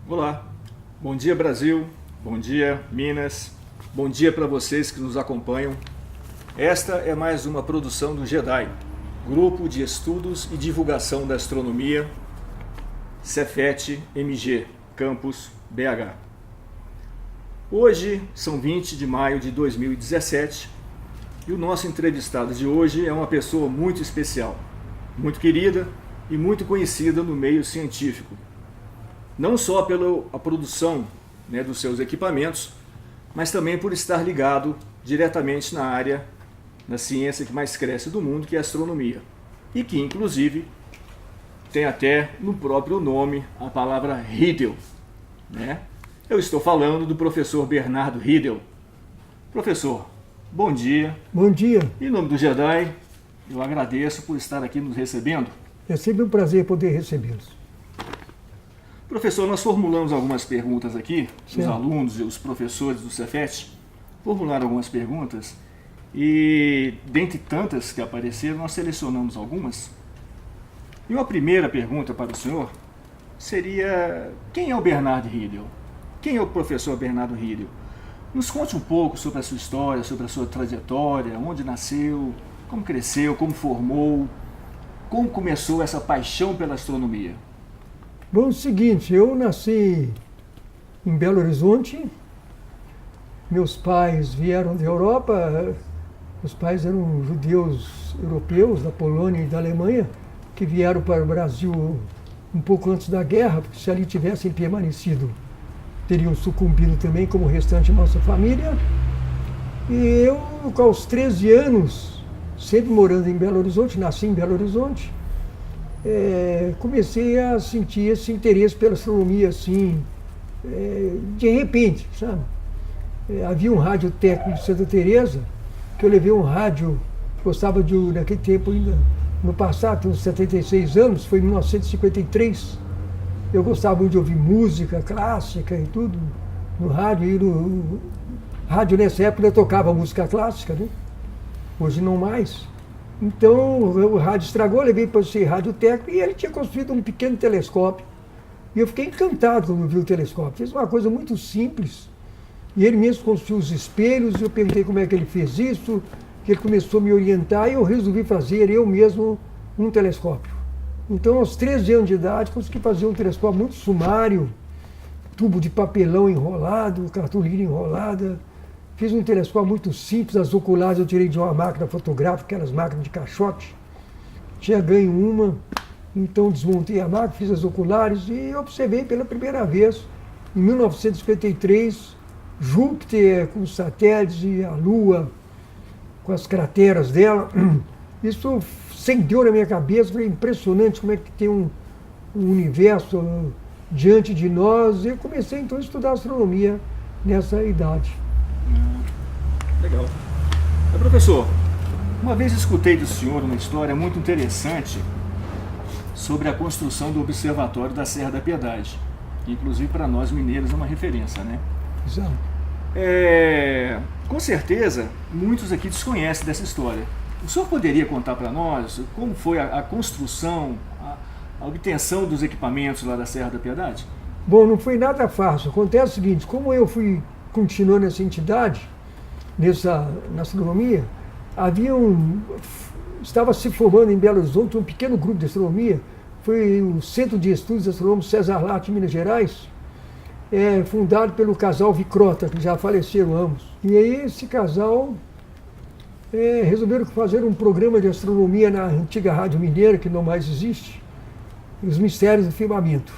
Olá, bom dia Brasil, bom dia Minas, bom dia para vocês que nos acompanham. Esta é mais uma produção do GEDAI, Grupo de Estudos e Divulgação da Astronomia, Cefet MG, Campus BH. Hoje são 20 de maio de 2017 e o nosso entrevistado de hoje é uma pessoa muito especial, muito querida e muito conhecida no meio científico. Não só pela produção dos seus equipamentos, mas também por estar ligado diretamente na área da ciência que mais cresce do mundo, que é a astronomia. E que, inclusive, tem até no próprio nome a palavra Riedel. Eu estou falando do professor Bernardo Riedel. Professor, bom dia. Bom dia. Em nome do GEDAI, eu agradeço por estar aqui nos recebendo. É sempre um prazer poder recebê-los. Professor, nós formulamos algumas perguntas aqui, Certo. Os alunos e os professores do Cefet formularam algumas perguntas e, dentre tantas que apareceram, nós selecionamos algumas. E uma primeira pergunta para o senhor seria: quem é o Bernardo Riedel? Quem é o professor Bernardo Riedel? Nos conte um pouco sobre a sua história, sobre a sua trajetória, onde nasceu, como cresceu, como formou, como começou essa paixão pela astronomia. Bom, é o seguinte, eu nasci em Belo Horizonte, meus pais vieram da Europa, os pais eram judeus europeus, da Polônia e da Alemanha, que vieram para o Brasil um pouco antes da guerra, porque se ali tivessem permanecido, teriam sucumbido também, como o restante da nossa família. E eu, aos 13 anos, sempre morando em Belo Horizonte, nasci em Belo Horizonte, comecei a sentir esse interesse pela astronomia, assim, de repente, sabe? Havia um rádio técnico de Santa Teresa, que eu levei um rádio, gostava de, naquele tempo ainda, no passado, tem uns 76 anos, foi em 1953, eu gostava muito de ouvir música clássica e tudo, no rádio, e no rádio nessa época eu tocava música clássica, né? Hoje não mais. Então o rádio estragou, eu levei para esse rádio técnico e ele tinha construído um pequeno telescópio. E eu fiquei encantado quando vi o telescópio. Fez uma coisa muito simples. E ele mesmo construiu os espelhos, eu perguntei como é que ele fez isso, que ele começou a me orientar e eu resolvi fazer eu mesmo um telescópio. Então aos 13 anos de idade consegui fazer um telescópio muito sumário, tubo de papelão enrolado, cartolina enrolada. Fiz um telescópio muito simples, as oculares eu tirei de uma máquina fotográfica, aquelas máquinas de caixote. Tinha ganho uma, então desmontei a máquina, fiz as oculares e observei pela primeira vez, em 1953, Júpiter com os satélites e a Lua com as crateras dela. Isso acendeu na minha cabeça, foi impressionante como é que tem um universo diante de nós. E eu comecei então a estudar astronomia nessa idade. Legal. Professor, uma vez escutei do senhor uma história muito interessante sobre a construção do Observatório da Serra da Piedade, que inclusive para nós mineiros é uma referência, né? Exato. Com certeza, muitos aqui desconhecem dessa história. O senhor poderia contar para nós como foi a construção, a obtenção dos equipamentos lá da Serra da Piedade? Bom, não foi nada fácil. Acontece o seguinte, como eu fui continuando nessa entidade, na astronomia, estava se formando em Belo Horizonte um pequeno grupo de astronomia, foi o Centro de Estudos Astronômicos César Latte, Minas Gerais, fundado pelo casal Vicrota, que já faleceram ambos. E aí esse casal resolveram fazer um programa de astronomia na antiga Rádio Mineira, que não mais existe, Os Mistérios do Firmamento.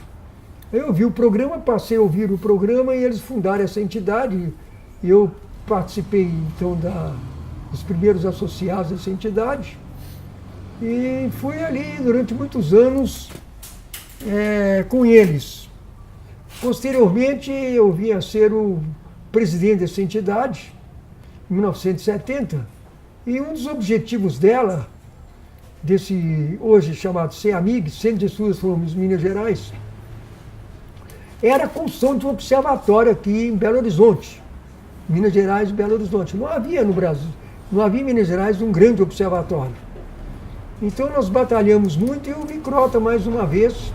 Eu vi o programa, passei a ouvir o programa e eles fundaram essa entidade. Eu participei então dos primeiros associados dessa entidade e fui ali durante muitos anos com eles. Posteriormente eu vim a ser o presidente dessa entidade, em 1970, e um dos objetivos dela, desse hoje chamado CEAMIG, Centro de Estudos Astronômicos de Minas Gerais, era a construção de um observatório aqui em Belo Horizonte, Minas Gerais e Belo Horizonte. Não havia no Brasil, não havia em Minas Gerais um grande observatório. Então nós batalhamos muito e o Vicrota, mais uma vez,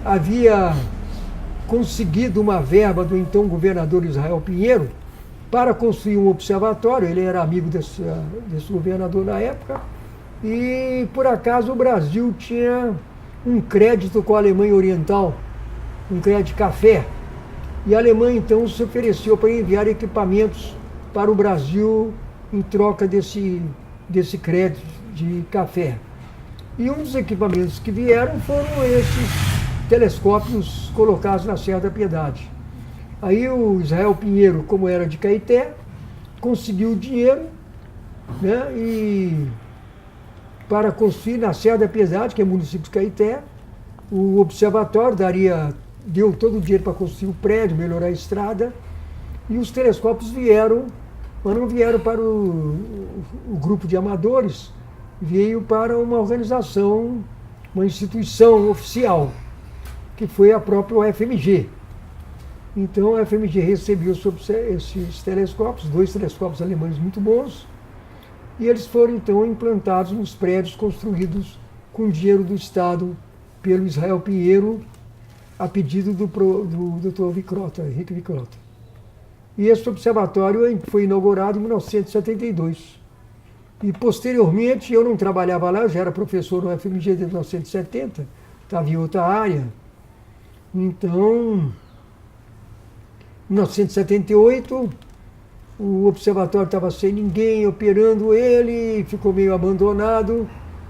havia conseguido uma verba do então governador Israel Pinheiro para construir um observatório. Ele era amigo desse governador na época, e por acaso o Brasil tinha um crédito com a Alemanha Oriental, um crédito de café, e a Alemanha então se ofereceu para enviar equipamentos para o Brasil em troca desse crédito de café. E um dos equipamentos que vieram foram esses telescópios colocados na Serra da Piedade. Aí o Israel Pinheiro, como era de Caeté, conseguiu dinheiro, né, e para construir na Serra da Piedade, que é município de Caeté, o observatório deu todo o dinheiro para construir o prédio, melhorar a estrada, e os telescópios vieram, mas não vieram para o grupo de amadores, veio para uma organização, uma instituição oficial, que foi a própria UFMG. Então a UFMG recebeu esses telescópios, 2 telescópios alemães muito bons, e eles foram então implantados nos prédios construídos com dinheiro do Estado pelo Israel Pinheiro, a pedido do Dr. Vicrota, Henrique Vicrota. E esse observatório foi inaugurado em 1972. E posteriormente, eu não trabalhava lá, eu já era professor no UFMG desde 1970, estava em outra área. Então, em 1978, o observatório estava sem ninguém operando ele, ficou meio abandonado.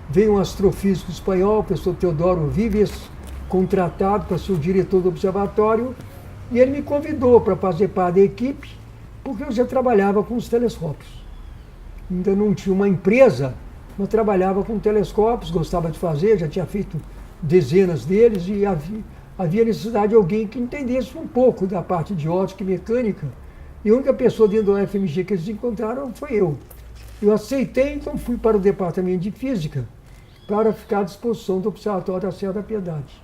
Veio um astrofísico espanhol, o professor Teodoro Vives, contratado para ser o diretor do observatório, e ele me convidou para fazer parte da equipe, porque eu já trabalhava com os telescópios. Ainda não tinha uma empresa, mas trabalhava com telescópios, gostava de fazer, já tinha feito dezenas deles, e havia necessidade de alguém que entendesse um pouco da parte de ótica e mecânica. E a única pessoa dentro da UFMG que eles encontraram foi eu. Eu aceitei, então fui para o departamento de física para ficar à disposição do Observatório da Serra da Piedade.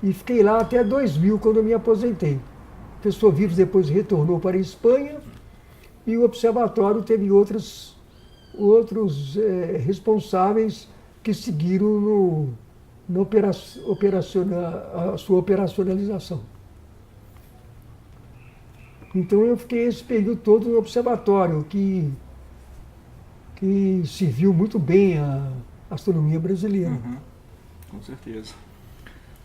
E fiquei lá até 2000, quando eu me aposentei. O professor Vives depois retornou para a Espanha, e o observatório teve outros responsáveis que seguiram a sua operacionalização. Então eu fiquei esse período todo no observatório, que serviu muito bem a astronomia brasileira. Uhum, com certeza.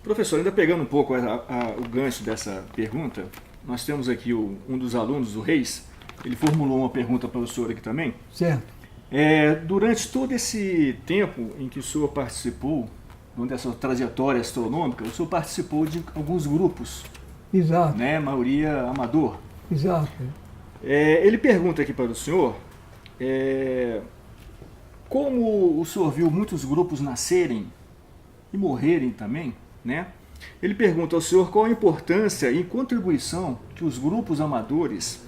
Professor, ainda pegando um pouco o gancho dessa pergunta, nós temos aqui um dos alunos, o Reis, ele formulou uma pergunta para o senhor aqui também. Certo. Durante todo esse tempo em que o senhor participou, durante essa trajetória astronômica, o senhor participou de alguns grupos. Exato. Né, maioria amador. Exato. Ele pergunta aqui para o senhor, como o senhor viu muitos grupos nascerem e morrerem também, né? Ele pergunta ao senhor qual a importância e contribuição que os grupos amadores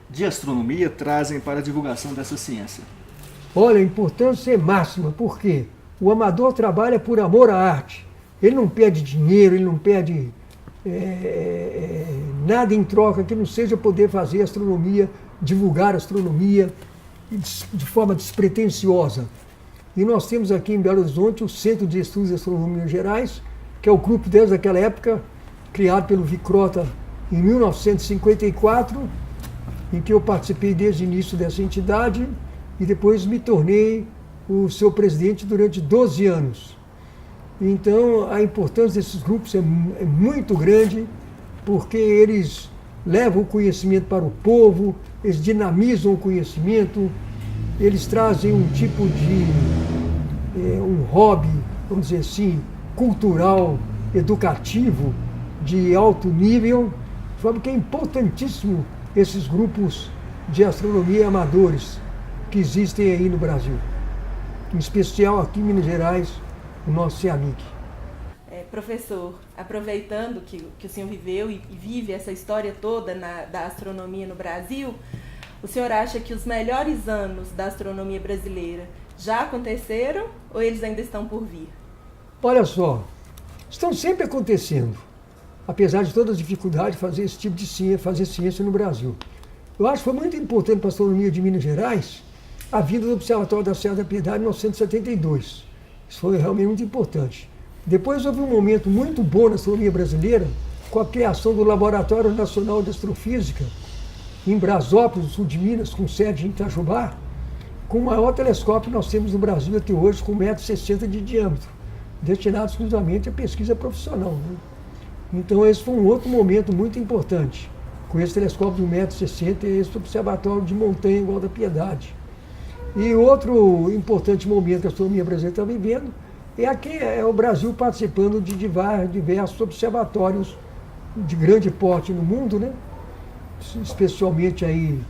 de astronomia trazem para a divulgação dessa ciência. Olha, a importância é máxima, porque o amador trabalha por amor à arte. Ele não pede dinheiro, ele não pede nada em troca que não seja poder fazer astronomia, divulgar astronomia de forma despretensiosa. E nós temos aqui em Belo Horizonte o Centro de Estudos de Astronomia em Minas Gerais, que é o grupo desde aquela época, criado pelo Vicrota em 1954, em que eu participei desde o início dessa entidade e depois me tornei o seu presidente durante 12 anos. Então, a importância desses grupos é muito grande, porque eles levam o conhecimento para o povo, eles dinamizam o conhecimento, eles trazem um tipo de um hobby, vamos dizer assim, cultural, educativo, de alto nível, de forma que é importantíssimo esses grupos de astronomia amadores que existem aí no Brasil, em especial aqui em Minas Gerais, o nosso CEAMIC. Professor, aproveitando que o senhor viveu e vive essa história toda da astronomia no Brasil, o senhor acha que os melhores anos da astronomia brasileira já aconteceram ou eles ainda estão por vir? Olha só, estão sempre acontecendo, apesar de todas as dificuldades de fazer esse tipo de ciência, fazer ciência no Brasil. Eu acho que foi muito importante para a astronomia de Minas Gerais a vinda do Observatório da Serra da Piedade em 1972. Isso foi realmente muito importante. Depois houve um momento muito bom na astronomia brasileira, com a criação do Laboratório Nacional de Astrofísica, em Brasópolis, no sul de Minas, com sede em Itajubá, com o maior telescópio que nós temos no Brasil até hoje, com 1,60 m de diâmetro, destinado exclusivamente à pesquisa profissional, né? Então esse foi um outro momento muito importante, com esse telescópio de 1,60 m e esse observatório de montanha igual da Piedade. E outro importante momento que a astronomia brasileira está vivendo é o Brasil participando de diversos observatórios de grande porte no mundo, né? Especialmente aí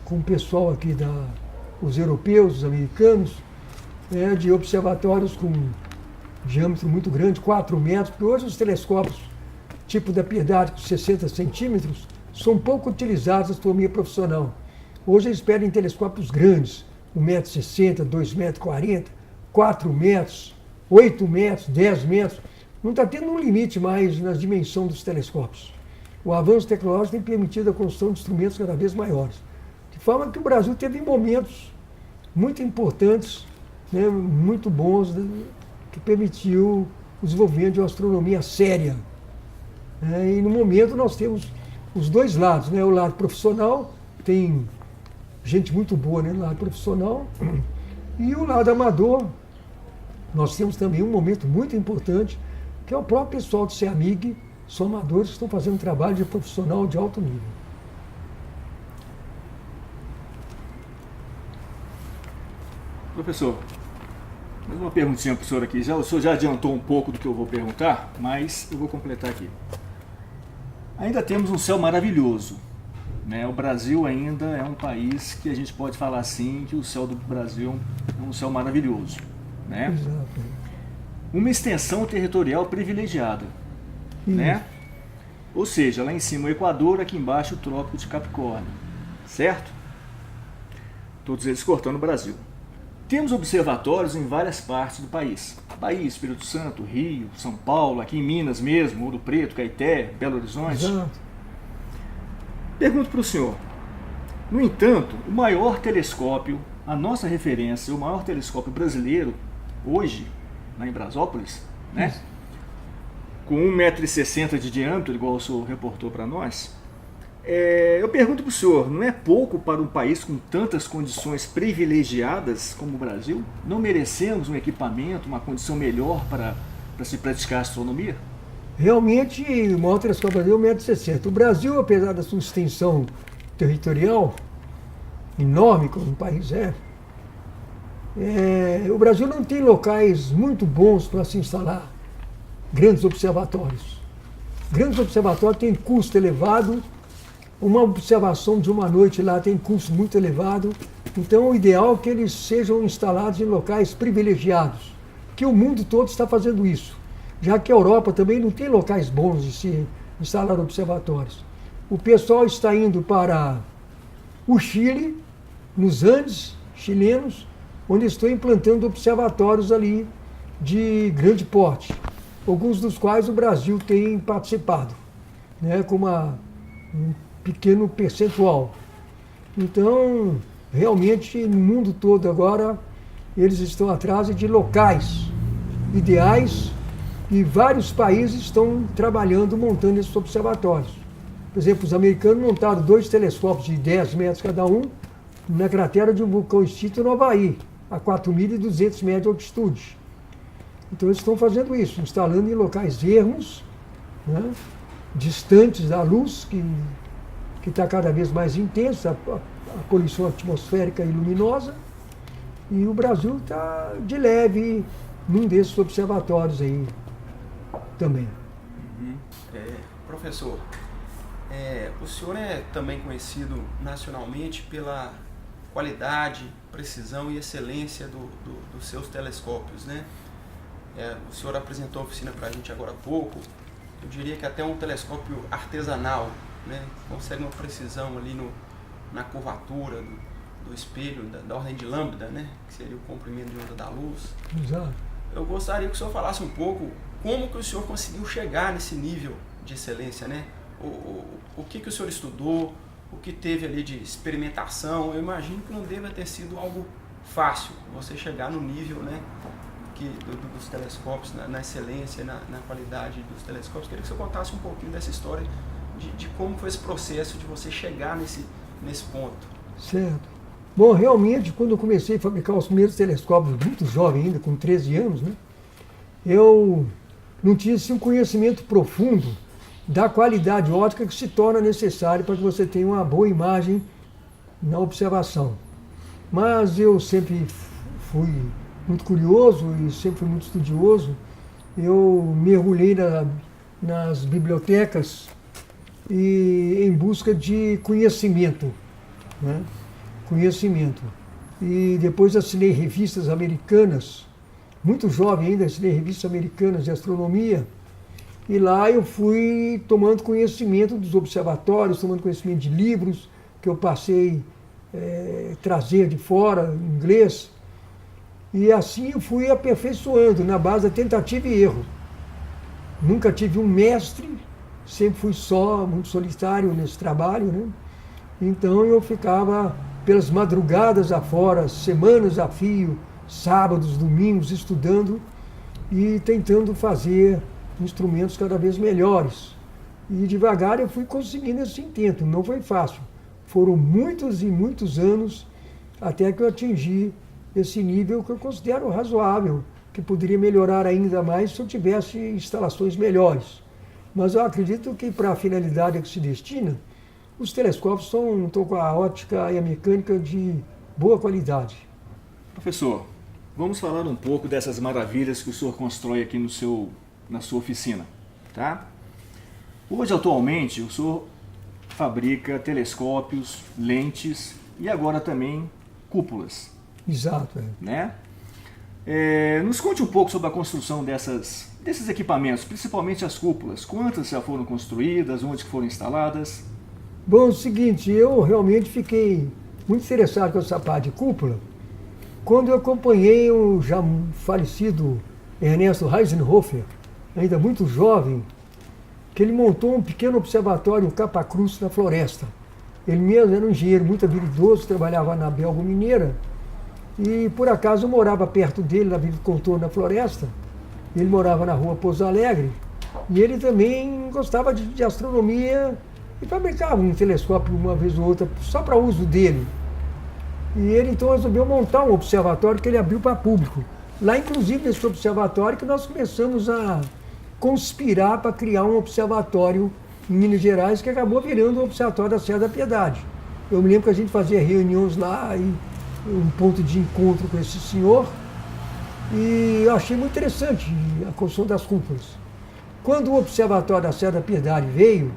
com o pessoal aqui os europeus, os americanos, de observatórios com diâmetro muito grande, 4 metros, porque hoje os telescópios tipo da Piedade, com 60 centímetros, são pouco utilizados na astronomia profissional. Hoje eles pedem telescópios grandes, 1,60 m, 2,40 m, 4 metros, 8 metros, 10 metros. Não está tendo um limite mais na dimensão dos telescópios. O avanço tecnológico tem permitido a construção de instrumentos cada vez maiores. De forma que o Brasil teve momentos muito importantes, né, muito bons, né, que permitiu o desenvolvimento de uma astronomia séria. E no momento nós temos os dois lados, né? O lado profissional, tem gente muito boa, né, no lado profissional, e o lado amador. Nós temos também um momento muito importante, que é o próprio pessoal do CEAMIG, são amadores que estão fazendo um trabalho de profissional de alto nível. Professor, mais uma perguntinha para o senhor aqui. O senhor já adiantou um pouco do que eu vou perguntar, mas eu vou completar aqui. Ainda temos um céu maravilhoso, né? O Brasil ainda é um país que a gente pode falar assim, que o céu do Brasil é um céu maravilhoso, né? Exato. Uma extensão territorial privilegiada, né? Ou seja, lá em cima o Equador, aqui embaixo o Trópico de Capricórnio, certo? Todos eles cortando o Brasil. Temos observatórios em várias partes do país. Bahia, Espírito Santo, Rio, São Paulo, aqui em Minas mesmo, Ouro Preto, Caeté, Belo Horizonte. Exato. Pergunto para o senhor. No entanto, o maior telescópio, a nossa referência, o maior telescópio brasileiro, hoje, lá em Brasópolis, né? Isso. Com 1,60 m de diâmetro, igual o senhor reportou para nós, eu pergunto para o senhor, não é pouco para um país com tantas condições privilegiadas como o Brasil? Não merecemos um equipamento, uma condição melhor para se praticar astronomia? Realmente, o maior telescópio brasileiro é 1,60 m. O Brasil, apesar da sua extensão territorial enorme, como o país o Brasil não tem locais muito bons para se instalar grandes observatórios. Grandes observatórios têm custo elevado, uma observação de uma noite lá tem custo muito elevado, então o ideal é que eles sejam instalados em locais privilegiados, que o mundo todo está fazendo isso, já que a Europa também não tem locais bons de se instalar observatórios. O pessoal está indo para o Chile, nos Andes chilenos, onde estão implantando observatórios ali de grande porte, alguns dos quais o Brasil tem participado, né, com um pequeno percentual. Então, realmente, no mundo todo agora, eles estão atrás de locais ideais e vários países estão trabalhando, montando esses observatórios. Por exemplo, os americanos montaram 2 telescópios de 10 metros cada um na cratera de um vulcão extinto no Havaí, a 4.200 metros de altitude. Então eles estão fazendo isso, instalando em locais ermos, né, distantes da luz, que está cada vez mais intensa, a poluição atmosférica e luminosa, e o Brasil está de leve num desses observatórios aí também. Professor, o senhor é também conhecido nacionalmente pela qualidade, precisão e excelência dos seus telescópios, né? O senhor apresentou a oficina para a gente agora há pouco. Eu diria que até um telescópio artesanal, né, consegue uma precisão ali na curvatura do espelho, da ordem de lambda, né, que seria o comprimento de onda da luz. Exato. Eu gostaria que o senhor falasse um pouco como que o senhor conseguiu chegar nesse nível de excelência, né? O que o senhor estudou, o que teve ali de experimentação. Eu imagino que não deva ter sido algo fácil você chegar no nível, né, dos telescópios, na excelência, na qualidade dos telescópios. Queria que você contasse um pouquinho dessa história, de como foi esse processo de você chegar nesse ponto. Certo. Bom, realmente, quando eu comecei a fabricar os primeiros telescópios, muito jovem ainda, com 13 anos, né, eu não tinha assim, um conhecimento profundo da qualidade óptica que se torna necessário para que você tenha uma boa imagem na observação. Mas eu sempre fui muito curioso e sempre fui muito estudioso. Eu mergulhei nas bibliotecas e em busca de conhecimento, né? Conhecimento. E depois assinei revistas americanas, muito jovem ainda, assinei revistas americanas de astronomia, e lá eu fui tomando conhecimento dos observatórios, tomando conhecimento de livros que eu passei a trazer de fora, em inglês, e assim eu fui aperfeiçoando na base da tentativa e erro. Nunca tive um mestre, sempre fui só, muito solitário nesse trabalho, né? Então eu ficava pelas madrugadas afora, semanas a fio, sábados, domingos, estudando e tentando fazer instrumentos cada vez melhores. E devagar eu fui conseguindo esse intento, não foi fácil. Foram muitos e muitos anos até que eu atingi esse nível que eu considero razoável, que poderia melhorar ainda mais se eu tivesse instalações melhores. Mas eu acredito que para a finalidade a que se destina, os telescópios estão com a óptica e a mecânica de boa qualidade. Professor, vamos falar um pouco dessas maravilhas que o senhor constrói aqui na sua oficina, tá? Hoje, atualmente, o senhor fabrica telescópios, lentes e agora também cúpulas. Exato. Né? Nos conte um pouco sobre a construção desses equipamentos, principalmente as cúpulas. Quantas já foram construídas, onde foram instaladas? Bom, é o seguinte, eu realmente fiquei muito interessado com essa parte de cúpula quando eu acompanhei o já falecido Ernesto Heisenhofer, ainda muito jovem, que ele montou um pequeno observatório, um Capa-Cruz, na floresta. Ele mesmo era um engenheiro muito habilidoso, trabalhava na Belgo Mineira, e por acaso eu morava perto dele, na Vila do Contorno, na floresta. Ele morava na rua Pouso Alegre, e ele também gostava de astronomia e fabricava um telescópio uma vez ou outra, só para uso dele. E ele então resolveu montar um observatório que ele abriu para público. Lá, inclusive, nesse observatório que nós começamos a conspirar para criar um observatório em Minas Gerais, que acabou virando o Observatório da Serra da Piedade. Eu me lembro que a gente fazia reuniões lá, e um ponto de encontro com esse senhor, e eu achei muito interessante a construção das cúpulas. Quando o Observatório da Serra da Piedade veio,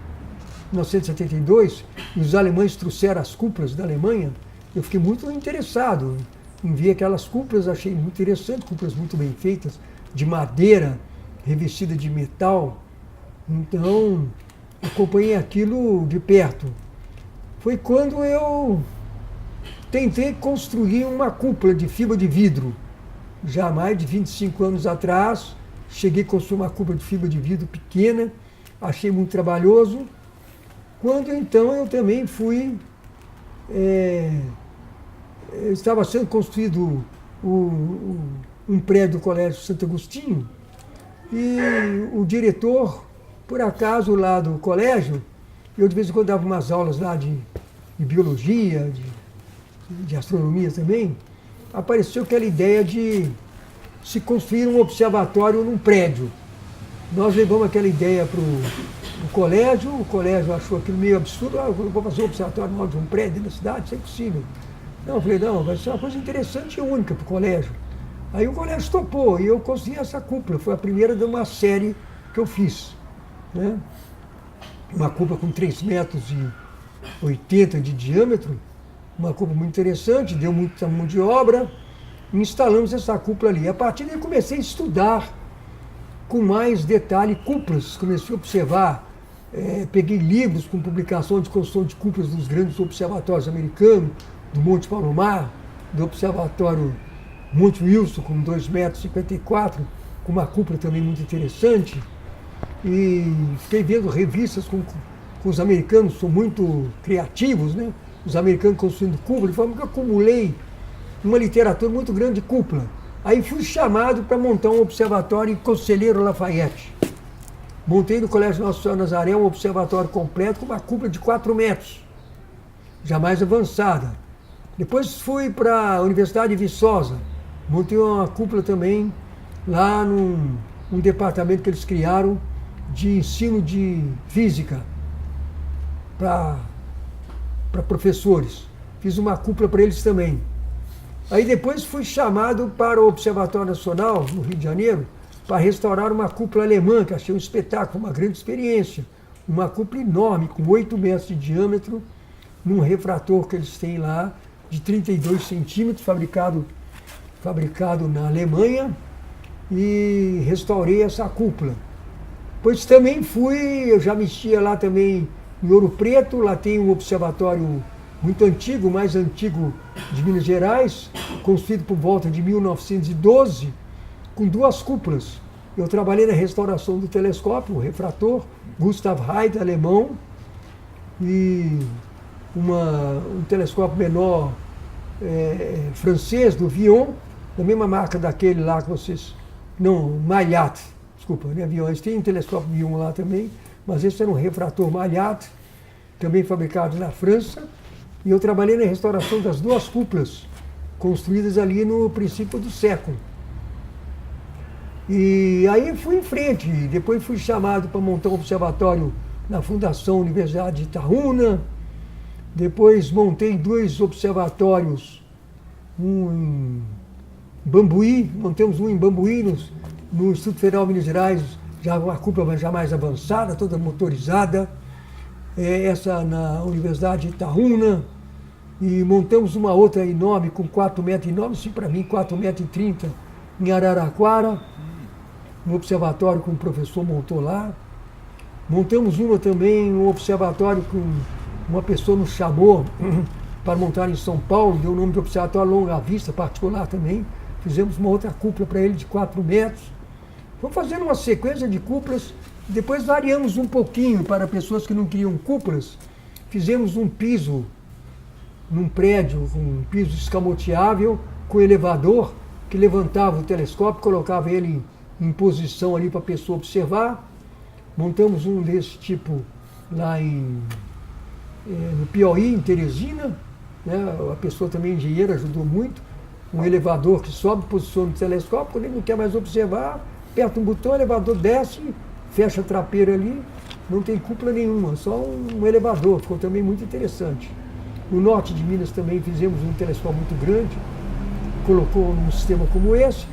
em 1972, e os alemães trouxeram as cúpulas da Alemanha, eu fiquei muito interessado em ver aquelas cúpulas, achei muito interessante, cúpulas muito bem feitas, de madeira, revestida de metal. Então, acompanhei aquilo de perto. Foi quando eu tentei construir uma cúpula de fibra de vidro. Já há mais de 25 anos atrás, cheguei a construir uma cúpula de fibra de vidro pequena, achei muito trabalhoso. Quando então eu também fui... estava sendo construído um prédio do Colégio Santo Agostinho, e o diretor, por acaso, lá do colégio, eu de vez em quando dava umas aulas lá de biologia, de astronomia também, apareceu aquela ideia de se construir um observatório num prédio. Nós levamos aquela ideia para o colégio achou aquilo meio absurdo, eu vou fazer um observatório no alto de um prédio na cidade, isso é impossível. Não, eu falei, não, vai ser uma coisa interessante e única para o colégio. Aí o colégio topou e eu consegui essa cúpula, foi a primeira de uma série que eu fiz, né? Uma cúpula com 3,80 metros de diâmetro, uma cúpula muito interessante, deu muita mão de obra, e instalamos essa cúpula ali. A partir daí comecei a estudar com mais detalhe cúpulas, comecei a observar, peguei livros com publicação de construção de cúpulas dos grandes observatórios americanos, do Monte Palomar, do Observatório Monte Wilson, com 2,54 metros, com uma cúpula também muito interessante. E fiquei vendo revistas com os americanos, são muito criativos, né? Os americanos construindo cúpula, de forma que eu acumulei uma literatura muito grande de cúpula. Aí fui chamado para montar um observatório em Conselheiro Lafayette. Montei no Colégio Nossa Senhora Nazaré um observatório completo com uma cúpula de 4 metros, já mais avançada. Depois fui para a Universidade de Viçosa, montei uma cúpula também lá num departamento que eles criaram de ensino de física para professores. Fiz uma cúpula para eles também. Aí depois fui chamado para o Observatório Nacional, no Rio de Janeiro, para restaurar uma cúpula alemã, que achei um espetáculo, uma grande experiência. Uma cúpula enorme, com 8 metros de diâmetro, num refrator que eles têm lá, de 32 centímetros, fabricado na Alemanha, e restaurei essa cúpula. Pois também eu já mexia lá também em Ouro Preto, lá tem um observatório muito antigo, o mais antigo de Minas Gerais, construído por volta de 1912, com 2 cúpulas. Eu trabalhei na restauração do telescópio, o refrator, Gustav Heidt, alemão, e um telescópio menor francês, do Vion, da mesma marca daquele lá que vocês... Não, Mailhat, desculpa, não é Vion, eles têm um telescópio Vion lá também, mas esse era um refrator Mailhat, também fabricado na França, e eu trabalhei na restauração das 2 cúpulas, construídas ali no princípio do século. E aí fui em frente, depois fui chamado para montar um observatório na Fundação Universidade de Itaúna, depois montei 2 observatórios, um em Bambuí, montamos um em Bambuí, no Instituto Federal de Minas Gerais, já uma cúpula já mais avançada, toda motorizada, essa na Universidade de Itaúna, e montamos uma outra enorme, com 4 metros enorme, sim, para mim, 4,30 metros em Araraquara, um observatório que um professor montou lá. Montamos uma também, um observatório com uma pessoa nos chamou para montar em São Paulo, deu o nome de Observatório Longa Vista, particular também. Fizemos uma outra cúpula para ele de 4 metros. Fomos fazendo uma sequência de cúpulas, depois variamos um pouquinho para pessoas que não queriam cúpulas. Fizemos um piso num prédio, um piso escamoteável, com elevador, que levantava o telescópio, colocava ele em posição ali para a pessoa observar. Montamos um desse tipo lá no Piauí, em Teresina, né? A pessoa também engenheira ajudou muito. Um elevador que sobe, posiciona o telescópio, quando ele não quer mais observar, aperta um botão, o elevador desce, fecha a trapeira ali, não tem cúpula nenhuma, só um elevador, ficou também muito interessante. No norte de Minas também fizemos um telescópio muito grande, colocou num sistema como esse.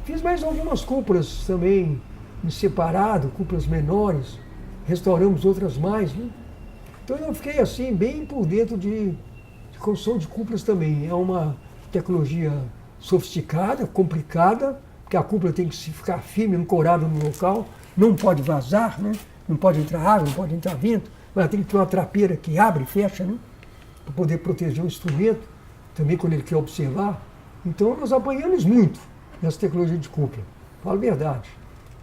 Fiz mais algumas cúpulas também em separado, cúpulas menores, restauramos outras mais, né? Então eu fiquei assim, bem por dentro de construção de cúpulas também. É uma tecnologia sofisticada, complicada, porque a cúpula tem que ficar firme, ancorada no local, não pode vazar, né? Não pode entrar água, não pode entrar vento, mas tem que ter uma trapeira que abre e fecha, né? Para poder proteger o instrumento, também quando ele quer observar. Então nós apanhamos muito nessa tecnologia de cúpula, falo a verdade.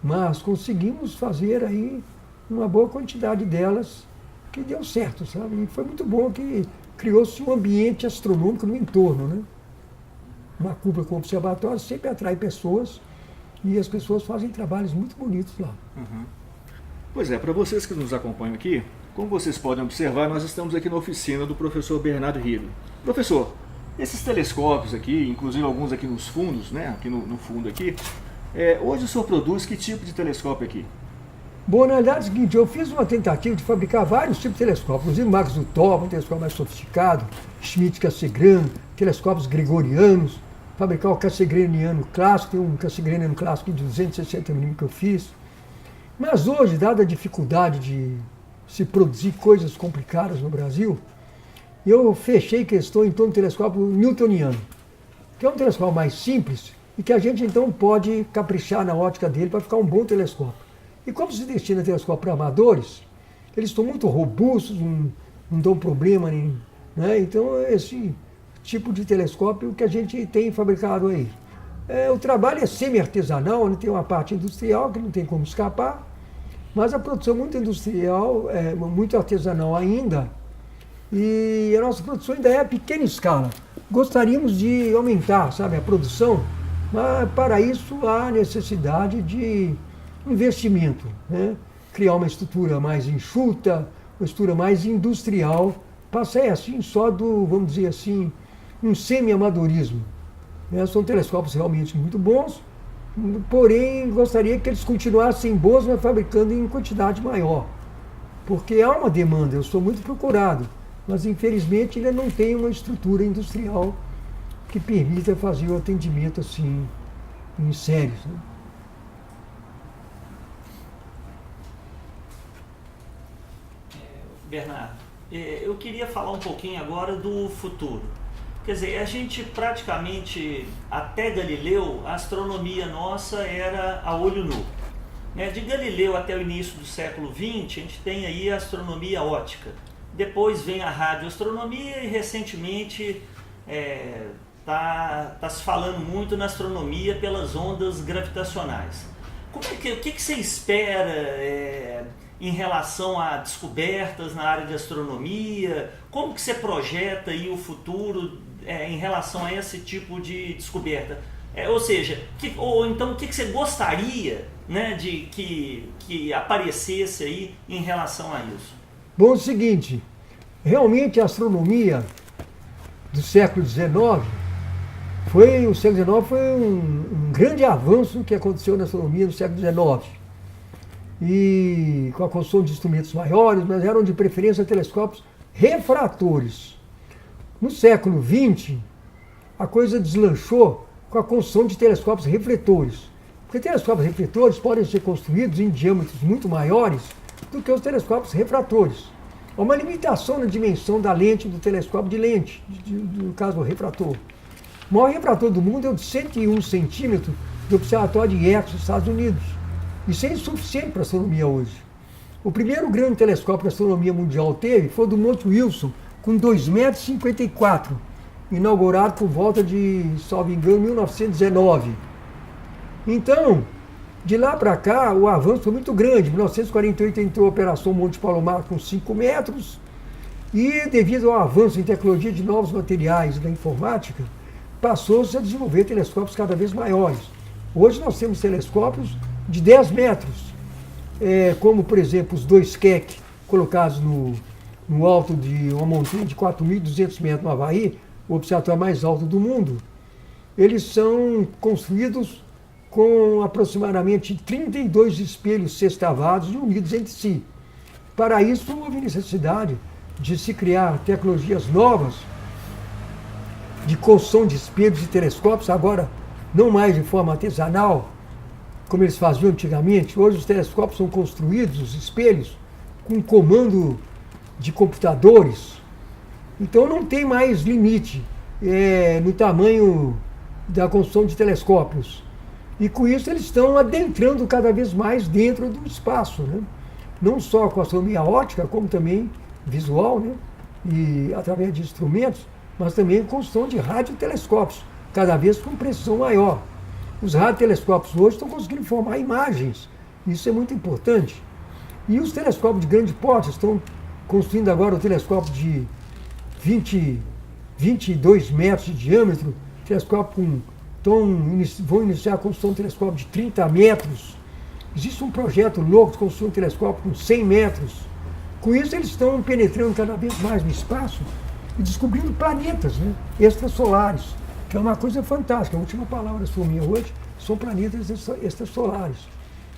Mas conseguimos fazer aí uma boa quantidade delas que deu certo, sabe? E foi muito bom que criou-se um ambiente astronômico no entorno, né? Uma cúpula com observatório sempre atrai pessoas e as pessoas fazem trabalhos muito bonitos lá. Uhum. Pois é, para vocês que nos acompanham aqui, como vocês podem observar, nós estamos aqui na oficina do professor Bernardo Riedl. Professor, esses telescópios aqui, inclusive alguns aqui nos fundos, né? Aqui no fundo aqui, hoje o senhor produz que tipo de telescópio aqui? Bom, na verdade é o seguinte, eu fiz uma tentativa de fabricar vários tipos de telescópios, inclusive o Max Utop, um telescópio mais sofisticado, Schmidt-Cassegrain, telescópios gregorianos, fabricar o Cassegrainiano clássico, tem um Cassegrainiano clássico de 260 mm que eu fiz. Mas hoje, dada a dificuldade de se produzir coisas complicadas no Brasil, eu fechei questão em torno do telescópio newtoniano, que é um telescópio mais simples e que a gente então pode caprichar na ótica dele para ficar um bom telescópio. E como se destina telescópio para amadores, eles estão muito robustos, não dão problema nenhum, né? Então esse tipo de telescópio que a gente tem fabricado aí. O trabalho é semi-artesanal, né? Tem uma parte industrial que não tem como escapar, mas a produção muito industrial, muito artesanal ainda, e a nossa produção ainda é a pequena escala. Gostaríamos de aumentar, sabe, a produção Mas para isso há necessidade de investimento, né? Criar uma estrutura mais enxuta, uma estrutura mais industrial, para sair assim só do, vamos dizer assim, um semi-amadorismo. Né? São telescópios realmente muito bons, porém gostaria que eles continuassem bons, mas fabricando em quantidade maior. Porque há uma demanda, eu sou muito procurado, mas infelizmente ainda não tem uma estrutura industrial que permita fazer o atendimento assim em séries. Né? Bernardo, eu queria falar um pouquinho agora do futuro. Quer dizer, a gente praticamente, até Galileu, a astronomia nossa era a olho nu. De Galileu até o início do século XX, a gente tem aí a astronomia óptica. Depois vem a radioastronomia e recentemente tá se falando muito na astronomia pelas ondas gravitacionais. O que você espera em relação a descobertas na área de astronomia? Como que você projeta aí o futuro em relação a esse tipo de descoberta? Ou seja, então o que você gostaria, né, de que aparecesse aí em relação a isso? Bom, é o seguinte, realmente a astronomia do século XIX foi um grande avanço que aconteceu na astronomia no século XIX. E com a construção de instrumentos maiores, mas eram de preferência telescópios refratores. No século XX, a coisa deslanchou com a construção de telescópios refletores. Porque telescópios refletores podem ser construídos em diâmetros muito maiores do que os telescópios refratores. Há uma limitação na dimensão da lente do telescópio de lente, no caso do refrator. O maior refrator do mundo é o de 101 centímetros do Observatório de Hertz, nos Estados Unidos. Isso é insuficiente para a astronomia hoje. O primeiro grande telescópio que a astronomia mundial teve foi o do Monte Wilson, com 2,54 m, inaugurado por volta de, salvo engano, 1919. Então, de lá para cá, o avanço foi muito grande. Em 1948 entrou a Operação Monte Palomar com 5 metros, e devido ao avanço em tecnologia de novos materiais da informática, passou-se a desenvolver telescópios cada vez maiores. Hoje nós temos telescópios de 10 metros, como, por exemplo, os dois Keck, colocados no alto de uma montanha de 4.200 metros no Havaí, o observatório mais alto do mundo. Eles são construídos com aproximadamente 32 espelhos sextavados e unidos entre si. Para isso, houve necessidade de se criar tecnologias novas de construção de espelhos e telescópios, agora não mais de forma artesanal, como eles faziam antigamente. Hoje os telescópios são construídos, os espelhos, com comando de computadores. Então não tem mais limite no tamanho da construção de telescópios. E com isso eles estão adentrando cada vez mais dentro do espaço, né? Não só com a astronomia óptica, como também visual, né? E através de instrumentos, mas também com construção de radiotelescópios, cada vez com precisão maior. Os radiotelescópios hoje estão conseguindo formar imagens, isso é muito importante. E os telescópios de grande porte estão construindo agora o telescópio de 22 metros de diâmetro, telescópio vão iniciar a construção de um telescópio de 30 metros. Existe um projeto louco de construir um telescópio com 100 metros. Com isso eles estão penetrando cada vez mais no espaço e descobrindo planetas, né, extrasolares, que é uma coisa fantástica. A última palavra da astronomia hoje são planetas extrasolares.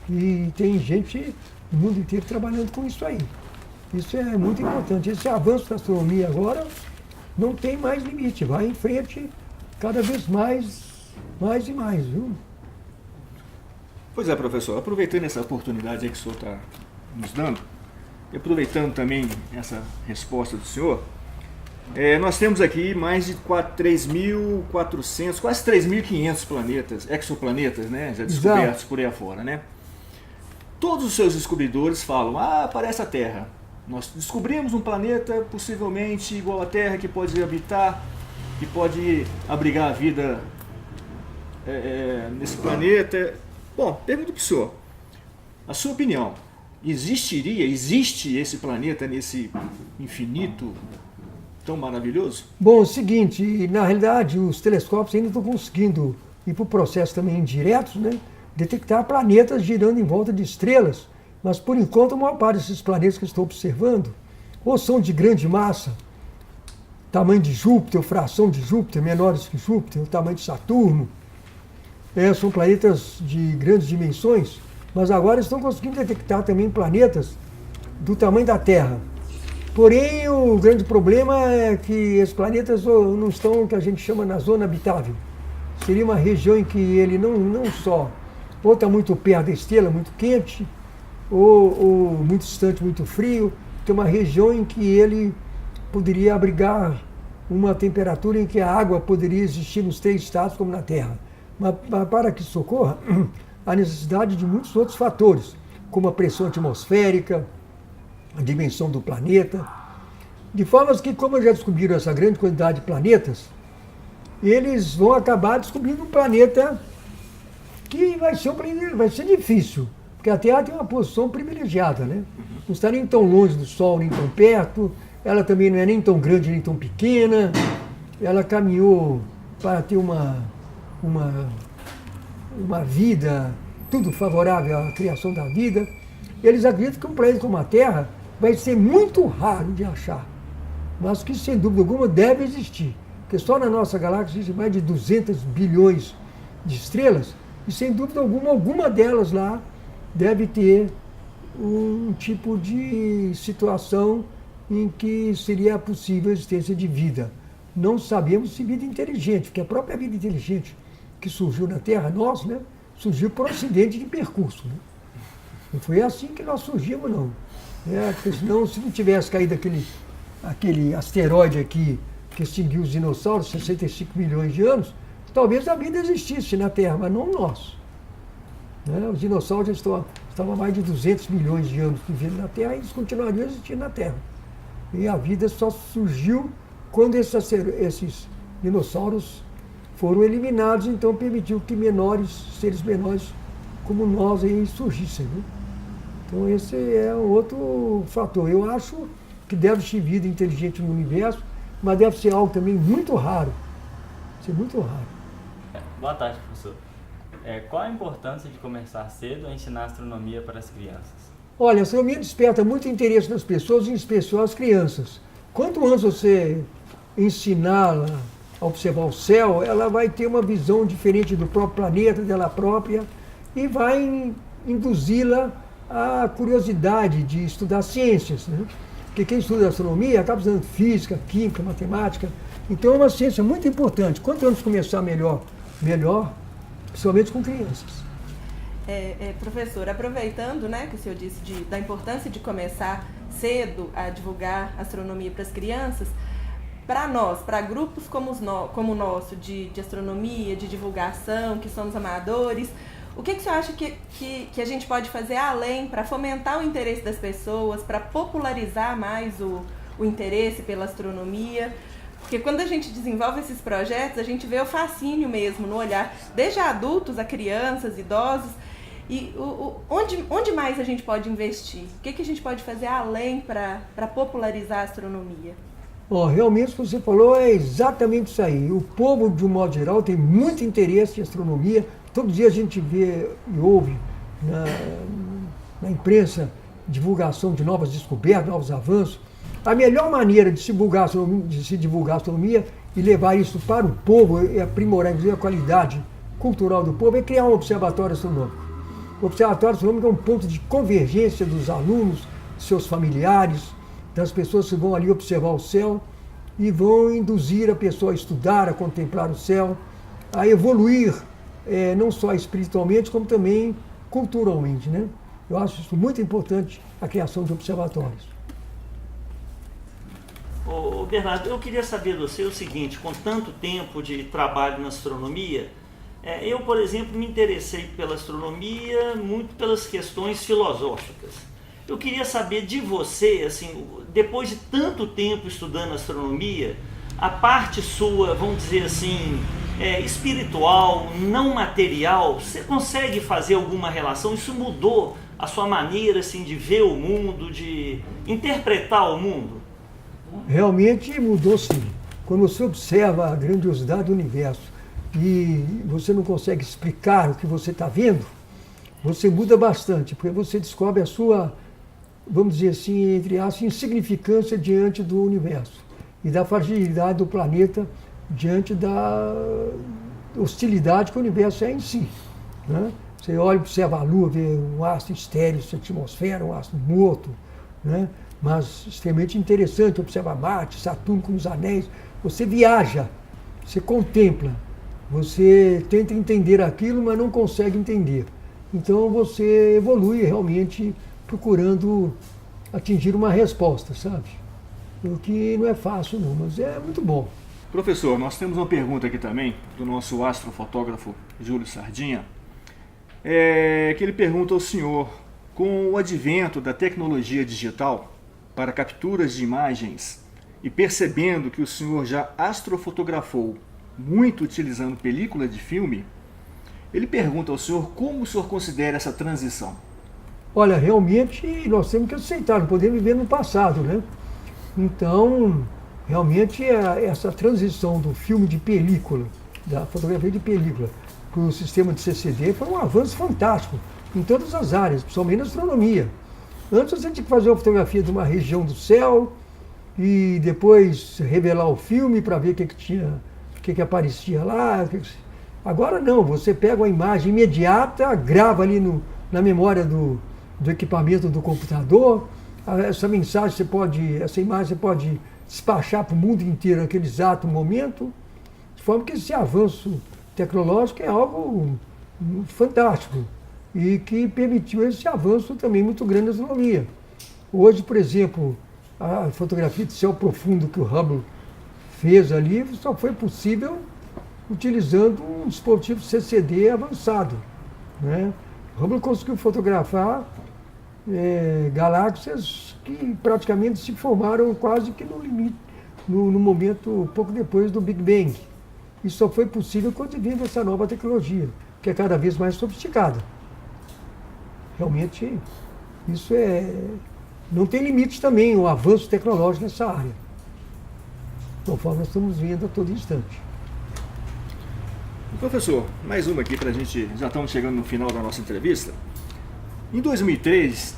E tem gente no mundo inteiro trabalhando com isso aí. Isso é muito importante. Esse avanço da astronomia agora não tem mais limite, vai em frente cada vez mais e mais, viu? Pois é, professor, aproveitando essa oportunidade aí que o senhor está nos dando, e aproveitando também essa resposta do senhor, nós temos aqui mais de 3.400, quase 3.500 planetas, exoplanetas, né, já descobertos por aí afora, né? Todos os seus descobridores falam, parece a Terra. Nós descobrimos um planeta possivelmente igual à Terra, que pode habitar, que pode abrigar a vida nesse planeta. Bom, pergunto para o senhor, a sua opinião, existe esse planeta nesse infinito tão maravilhoso? Bom, é o seguinte, na realidade os telescópios ainda estão conseguindo e por processos também indiretos, né, detectar planetas girando em volta de estrelas. Mas, por enquanto, a maior parte desses planetas que estou observando ou são de grande massa, tamanho de Júpiter, ou fração de Júpiter, menores que Júpiter, o tamanho de Saturno. São planetas de grandes dimensões, mas agora estão conseguindo detectar também planetas do tamanho da Terra. Porém, o grande problema é que esses planetas não estão, o que a gente chama, na zona habitável. Seria uma região em que ele não só ou está muito perto da estrela, muito quente, ou muito distante, muito frio, tem uma região em que ele poderia abrigar uma temperatura em que a água poderia existir nos 3 estados, como na Terra. Mas para que isso ocorra, há necessidade de muitos outros fatores, como a pressão atmosférica, a dimensão do planeta, de forma que, como já descobriram essa grande quantidade de planetas, eles vão acabar descobrindo um planeta que vai ser difícil, porque a Terra tem uma posição privilegiada, né? Não está nem tão longe do Sol, nem tão perto, ela também não é nem tão grande, nem tão pequena, ela caminhou para ter uma vida, tudo favorável à criação da vida. Eles acreditam que um planeta como a Terra vai ser muito raro de achar, mas que, sem dúvida alguma, deve existir. Porque só na nossa galáxia existem mais de 200 bilhões de estrelas, e sem dúvida alguma delas lá deve ter um tipo de situação em que seria possível a existência de vida. Não sabemos se vida inteligente, porque a própria vida inteligente que surgiu na Terra, nós, né, surgiu por acidente de percurso. Né? Não foi assim que nós surgimos, não. Porque senão, se não tivesse caído aquele asteroide aqui que extinguiu os dinossauros, 65 milhões de anos, talvez a vida existisse na Terra, mas não nós. Os dinossauros já estavam há mais de 200 milhões de anos vivendo na Terra e eles continuariam existindo na Terra. E a vida só surgiu quando esses dinossauros foram eliminados, então permitiu que seres menores como nós aí surgissem. Né? Então esse é um outro fator. Eu acho que deve existir vida inteligente no universo, mas deve ser algo também muito raro. Ser muito raro. Boa tarde, professor. Qual a importância de começar cedo a ensinar astronomia para as crianças? Olha, a astronomia desperta muito interesse nas pessoas, em especial as crianças. Quanto antes você ensiná-la a observar o céu, ela vai ter uma visão diferente do próprio planeta, dela própria, e vai induzi-la à curiosidade de estudar ciências. Né? Porque quem estuda astronomia acaba estudando física, química, matemática. Então é uma ciência muito importante. Quanto antes começar melhor, principalmente com crianças. Professor, aproveitando, né, que o senhor disse da importância de começar cedo a divulgar astronomia para as crianças, para nós, para grupos como o nosso, de astronomia, de divulgação, que somos amadores, o que o senhor acha que a gente pode fazer além para fomentar o interesse das pessoas, para popularizar mais o interesse pela astronomia? Porque quando a gente desenvolve esses projetos, a gente vê o fascínio mesmo no olhar, desde adultos a crianças, idosos. E onde mais a gente pode investir? O que a gente pode fazer além para popularizar a astronomia? Realmente o que você falou é exatamente isso aí. O povo, de um modo geral, tem muito interesse em astronomia. Todo dia a gente vê e ouve na imprensa divulgação de novas descobertas, novos avanços. A melhor maneira de se divulgar a astronomia e levar isso para o povo e aprimorar a qualidade cultural do povo é criar um observatório astronômico. O observatório astronômico é um ponto de convergência dos alunos, seus familiares, das pessoas que vão ali observar o céu e vão induzir a pessoa a estudar, a contemplar o céu, a evoluir, não só espiritualmente, como também culturalmente. Né? Eu acho isso muito importante, a criação de observatórios. Bernardo, eu queria saber de você o seguinte, com tanto tempo de trabalho na astronomia, eu, por exemplo, me interessei pela astronomia muito pelas questões filosóficas. Eu queria saber de você, assim, depois de tanto tempo estudando astronomia, a parte sua, vamos dizer assim, espiritual, não material, você consegue fazer alguma relação? Isso mudou a sua maneira, assim, de ver o mundo, de interpretar o mundo? Realmente mudou, sim. Quando você observa a grandiosidade do universo, e você não consegue explicar o que você está vendo, você muda bastante, porque você descobre a sua, vamos dizer assim, entre aspas, insignificância diante do universo e da fragilidade do planeta diante da hostilidade que o universo é em si, né? Você olha, observa a Lua, vê um astro estéreo, sua atmosfera, um astro morto, né? Mas extremamente interessante, observa Marte, Saturno com os anéis. Você viaja, você contempla, você tenta entender aquilo, mas não consegue entender. Então você evolui realmente procurando atingir uma resposta, sabe? O que não é fácil não, mas é muito bom. Professor, nós temos uma pergunta aqui também do nosso astrofotógrafo Júlio Sardinha, que ele pergunta ao senhor, com o advento da tecnologia digital para capturas de imagens e percebendo que o senhor já astrofotografou muito utilizando película de filme, ele pergunta ao senhor como o senhor considera essa transição. Olha, realmente nós temos que aceitar, não podemos viver no passado, né? Então, realmente essa transição do filme de película, da fotografia de película, para o sistema de CCD foi um avanço fantástico em todas as áreas, principalmente na astronomia. Antes você tinha que fazer uma fotografia de uma região do céu e depois revelar o filme para ver o que aparecia lá. Agora não, você pega uma imagem imediata, grava ali na memória do equipamento do computador, essa imagem você pode despachar para o mundo inteiro naquele exato momento, de forma que esse avanço tecnológico é algo fantástico e que permitiu esse avanço também muito grande na astronomia. Hoje, por exemplo, a fotografia de céu profundo que o Hubble fez ali só foi possível utilizando um dispositivo CCD avançado, né? O Hubble conseguiu fotografar galáxias que praticamente se formaram quase que no limite, no momento pouco depois do Big Bang. Isso só foi possível quando vem essa nova tecnologia, que é cada vez mais sofisticada. Realmente, isso não tem limite também, o avanço tecnológico nessa área, conforme nós estamos vendo a todo instante. Professor, mais uma aqui para a gente, já estamos chegando no final da nossa entrevista. Em 2003,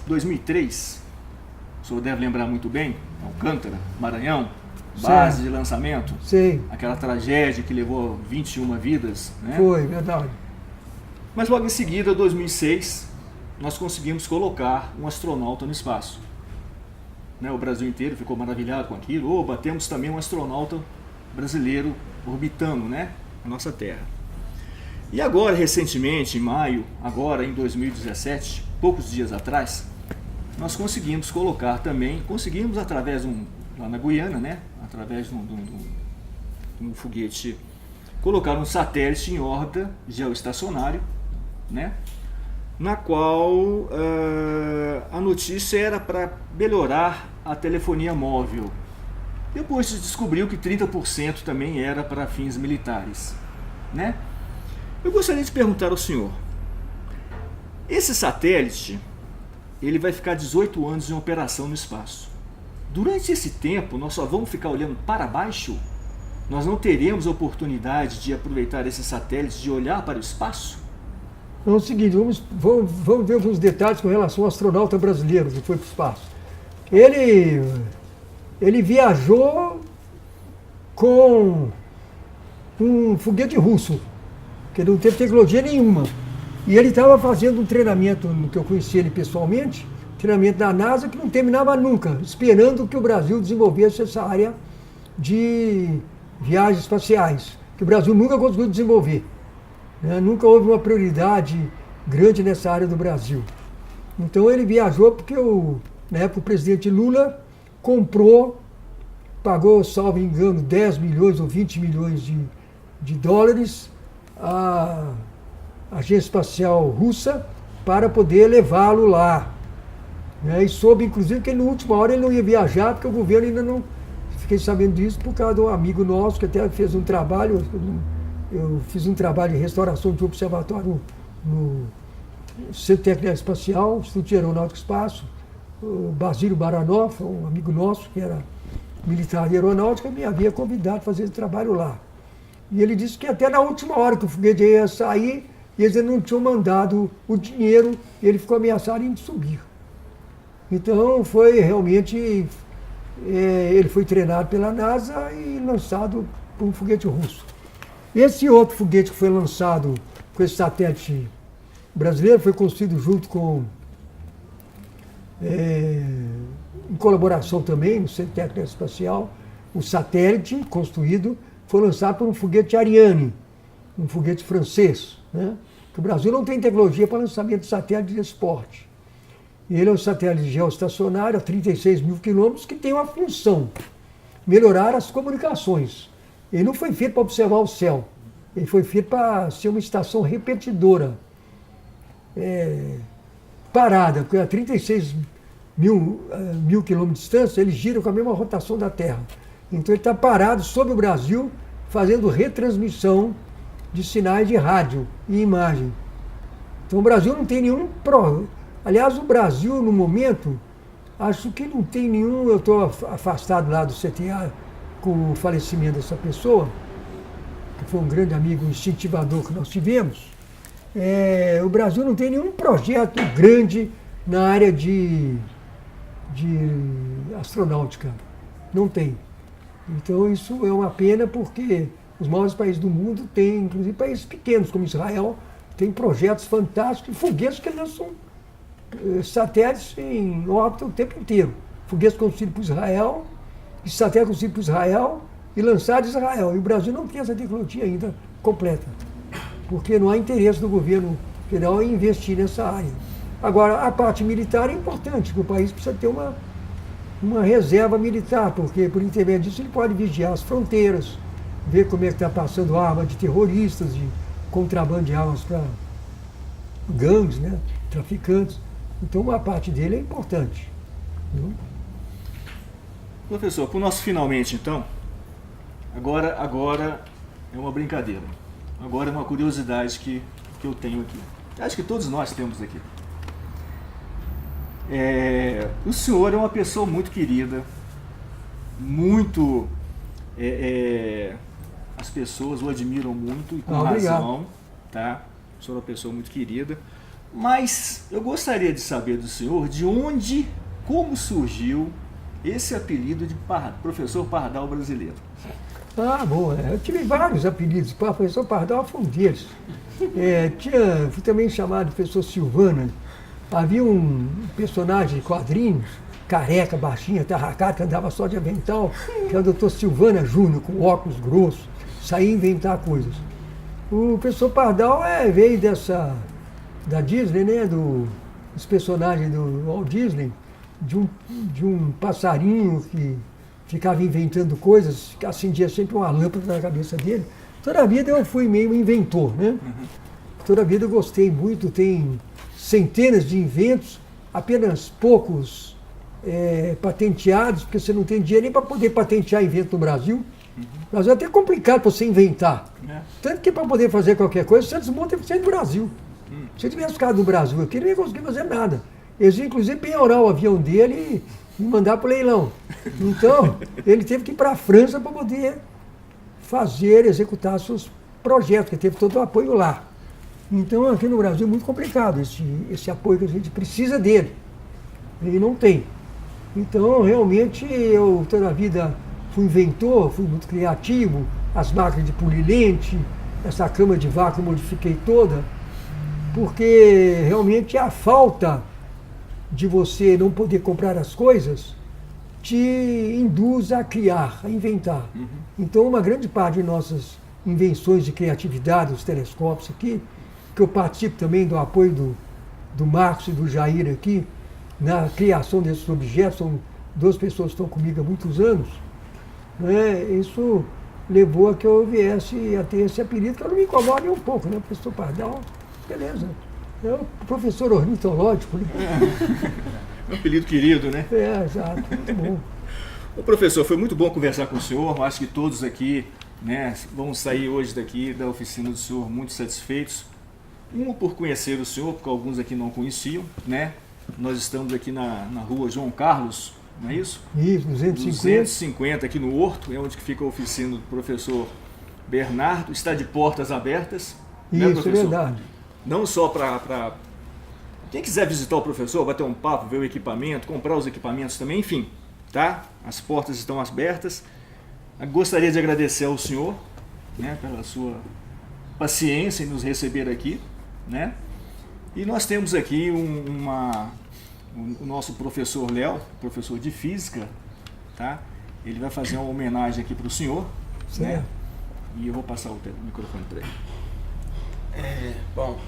o senhor deve lembrar muito bem, Alcântara, Maranhão, base de lançamento. Sei. Aquela tragédia que levou 21 vidas, né? Foi, verdade. Mas logo em seguida, 2006, nós conseguimos colocar um astronauta no espaço. Né? O Brasil inteiro ficou maravilhado com aquilo. Batemos também um astronauta brasileiro orbitando, né, a nossa Terra. E agora, recentemente, em maio, agora em 2017, poucos dias atrás, nós conseguimos colocar também, através lá na Guiana, né, através de um foguete, colocar um satélite em órbita geoestacionário, né, na qual a notícia era para melhorar a telefonia móvel. Depois se descobriu que 30% também era para fins militares, né? Eu gostaria de perguntar ao senhor, esse satélite, ele vai ficar 18 anos em operação no espaço. Durante esse tempo, nós só vamos ficar olhando para baixo? Nós não teremos oportunidade de aproveitar esse satélite, de olhar para o espaço? É o seguinte, vamos ver alguns detalhes com relação ao astronauta brasileiro que foi para o espaço. Ele viajou com um foguete russo, que não teve tecnologia nenhuma. E ele estava fazendo um treinamento, que eu conheci ele pessoalmente, treinamento da NASA, que não terminava nunca, esperando que o Brasil desenvolvesse essa área de viagens espaciais, que o Brasil nunca conseguiu desenvolver. Né? Nunca houve uma prioridade grande nessa área do Brasil. Então ele viajou porque, na época, o presidente Lula pagou, salvo engano, 10 milhões ou 20 milhões de dólares a Agência Espacial Russa para poder levá-lo lá. Né? E soube, inclusive, que na última hora ele não ia viajar, porque o governo ainda não... Fiquei sabendo disso por causa de um amigo nosso que até fez um trabalho. Eu fiz um trabalho de restauração de observatório no Centro Técnico Espacial, Instituto de Aeronáutica e Espaço. O Basílio Baranov, um amigo nosso que era militar de aeronáutica, me havia convidado a fazer esse trabalho lá. E ele disse que até na última hora que o foguete ia sair, eles não tinham mandado o dinheiro, e ele ficou ameaçado em subir. Então foi realmente, ele foi treinado pela NASA e lançado por um foguete russo. Esse outro foguete que foi lançado com esse satélite brasileiro foi construído junto com, em colaboração também no Centro Técnico Espacial. O satélite construído foi lançado por um foguete Ariane, um foguete francês, né? Que o Brasil não tem tecnologia para lançamento de satélite desse porte. Ele é um satélite geoestacionário a 36 mil quilômetros que tem uma função, melhorar as comunicações. Ele não foi feito para observar o céu, ele foi feito para ser uma estação repetidora, parada, porque a 36 mil quilômetros de distância, ele gira com a mesma rotação da Terra. Então ele está parado sobre o Brasil, fazendo retransmissão de sinais de rádio e imagem. Então o Brasil não tem nenhum... Aliás, o Brasil, no momento, acho que não tem nenhum... Eu estou afastado lá do CTA com o falecimento dessa pessoa, que foi um grande amigo incentivador que nós tivemos. O Brasil não tem nenhum projeto grande na área de astronáutica. Não tem. Então isso é uma pena, porque os maiores países do mundo têm, inclusive países pequenos como Israel, têm projetos fantásticos, foguetes que lançam satélites em órbita o tempo inteiro. Foguetes construídos por Israel, satélites construídos por Israel e lançados em Israel. E o Brasil não tem essa tecnologia ainda completa, porque não há interesse do governo federal em investir nessa área. Agora, a parte militar é importante, porque o país precisa ter uma reserva militar, porque por intermédio disso ele pode vigiar as fronteiras, ver como é que está passando arma de terroristas, de contrabando de armas para gangues, né, traficantes. Então uma parte dele é importante. Viu? Professor, para o nosso finalmente então, agora é uma brincadeira. Agora é uma curiosidade que eu tenho aqui. Acho que todos nós temos aqui. O senhor é uma pessoa muito querida, muito... as pessoas o admiram muito e com razão, tá? O senhor é uma pessoa muito querida, mas eu gostaria de saber do senhor de onde, como surgiu esse apelido de professor Pardal brasileiro. Ah, bom, eu tive vários apelidos, professor Pardal foi um deles. Fui também chamado de professor Silvana. Havia um personagem de quadrinhos, careca, baixinha, tarracado, que andava só de avental, que é o Dr. Silvana Júnior, com óculos grossos, saía inventar coisas. O professor Pardal veio da Disney, né, dos personagens do Walt Disney, de um passarinho que ficava inventando coisas, que acendia sempre uma lâmpada na cabeça dele. Toda a vida eu fui meio inventor, né? Toda a vida eu gostei muito, tem centenas de inventos, apenas poucos patenteados, porque você não tem dinheiro nem para poder patentear invento no Brasil. O Brasil é até complicado para você inventar. Tanto que para poder fazer qualquer coisa, você desmonta tem que ser do Brasil. Se ele tivesse ficado no Brasil aqui, ele não ia conseguir fazer nada. Eles iam, inclusive, penhorar o avião dele e mandar para o leilão. Então, ele teve que ir para a França para poder executar seus projetos, porque teve todo o apoio lá. Então, aqui no Brasil é muito complicado esse apoio que a gente precisa dele. Ele não tem. Então, realmente, eu toda a vida fui inventor, fui muito criativo, as máquinas de polilente, essa cama de vácuo eu modifiquei toda, porque realmente a falta de você não poder comprar as coisas te induz a criar, a inventar. Então, uma grande parte de nossas invenções de criatividade, os telescópios aqui, que eu participo também do apoio do Marcos e do Jair aqui, na criação desses objetos, são duas pessoas que estão comigo há muitos anos, né? Isso levou a que eu viesse a ter esse apelido, que eu não me incomodo nem um pouco, né? Professor Pardal, beleza. É o professor ornitológico, né? É um apelido querido, né? Exato, muito bom. Ô, professor, foi muito bom conversar com o senhor. Acho que todos aqui, né, vão sair hoje daqui da oficina do senhor muito satisfeitos. Por conhecer o senhor, porque alguns aqui não conheciam, né? Nós estamos aqui na rua João Carlos, não é isso? Isso, 250. 250 aqui no Horto, é onde que fica a oficina do professor Bernardo está de portas abertas. Né, Isso, é professor? verdade. Não só para quem quiser visitar o professor, bater um papo, ver o equipamento, comprar os equipamentos também, enfim, tá? As portas estão abertas. Eu gostaria de agradecer ao senhor, né, pela sua paciência em nos receber aqui, né? E nós temos aqui o nosso professor Léo, professor de física, tá? Ele vai fazer uma homenagem aqui para o senhor, né? E eu vou passar o microfone para ele. Bom,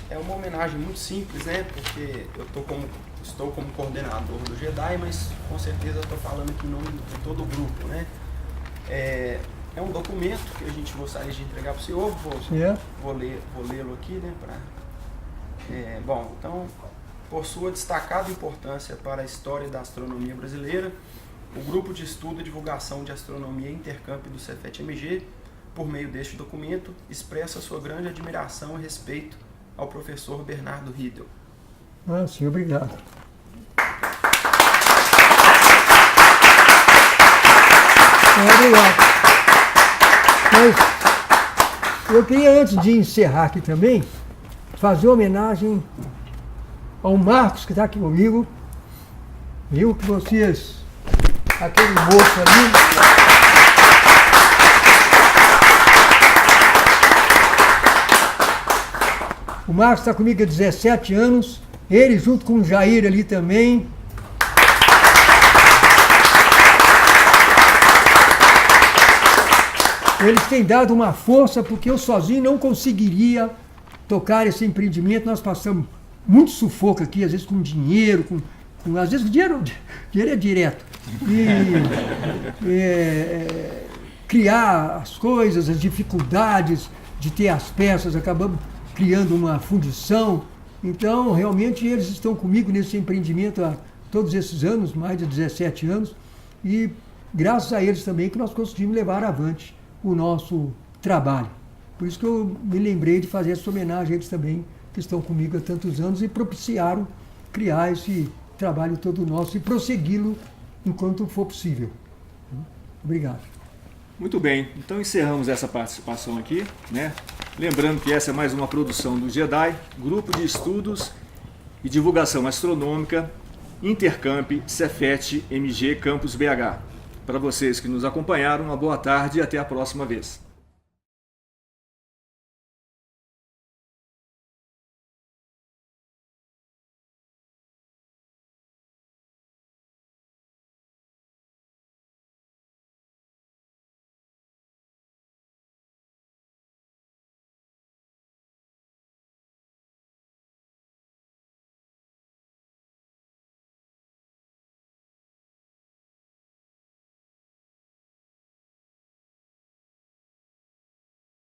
é uma homenagem muito simples, né? Porque eu estou como coordenador do JEDAI, mas com certeza estou falando aqui em nome de todo o grupo, né? É um documento que a gente gostaria de entregar para o senhor. Vou lê-lo aqui, né? Bom, então, por sua destacada importância para a história da astronomia brasileira, o Grupo de Estudo e Divulgação de Astronomia Intercamp do Cefet-MG, por meio deste documento, expressa sua grande admiração e respeito ao professor Bernardo Riedel. Sim, obrigado. Obrigado. Mas eu queria, antes de encerrar aqui também, fazer uma homenagem ao Marcos, que está aqui comigo. Viu que vocês, aquele moço ali... O Marcos está comigo há 17 anos, ele junto com o Jair ali também. Eles têm dado uma força, porque eu sozinho não conseguiria tocar esse empreendimento. Nós passamos muito sufoco aqui, às vezes com dinheiro, às vezes o dinheiro é direto. Criar as coisas, as dificuldades de ter as peças, acabamos criando uma fundição. Então, realmente, eles estão comigo nesse empreendimento há todos esses anos, mais de 17 anos, e graças a eles também que nós conseguimos levar avante o nosso trabalho. Por isso que eu me lembrei de fazer essa homenagem a eles também, que estão comigo há tantos anos e propiciaram criar esse trabalho todo nosso e prossegui-lo enquanto for possível. Obrigado. Muito bem, então encerramos essa participação aqui, né? Lembrando que essa é mais uma produção do JEDAI, Grupo de Estudos e Divulgação Astronômica, Intercamp Cefet MG Campus BH. Para vocês que nos acompanharam, uma boa tarde e até a próxima vez.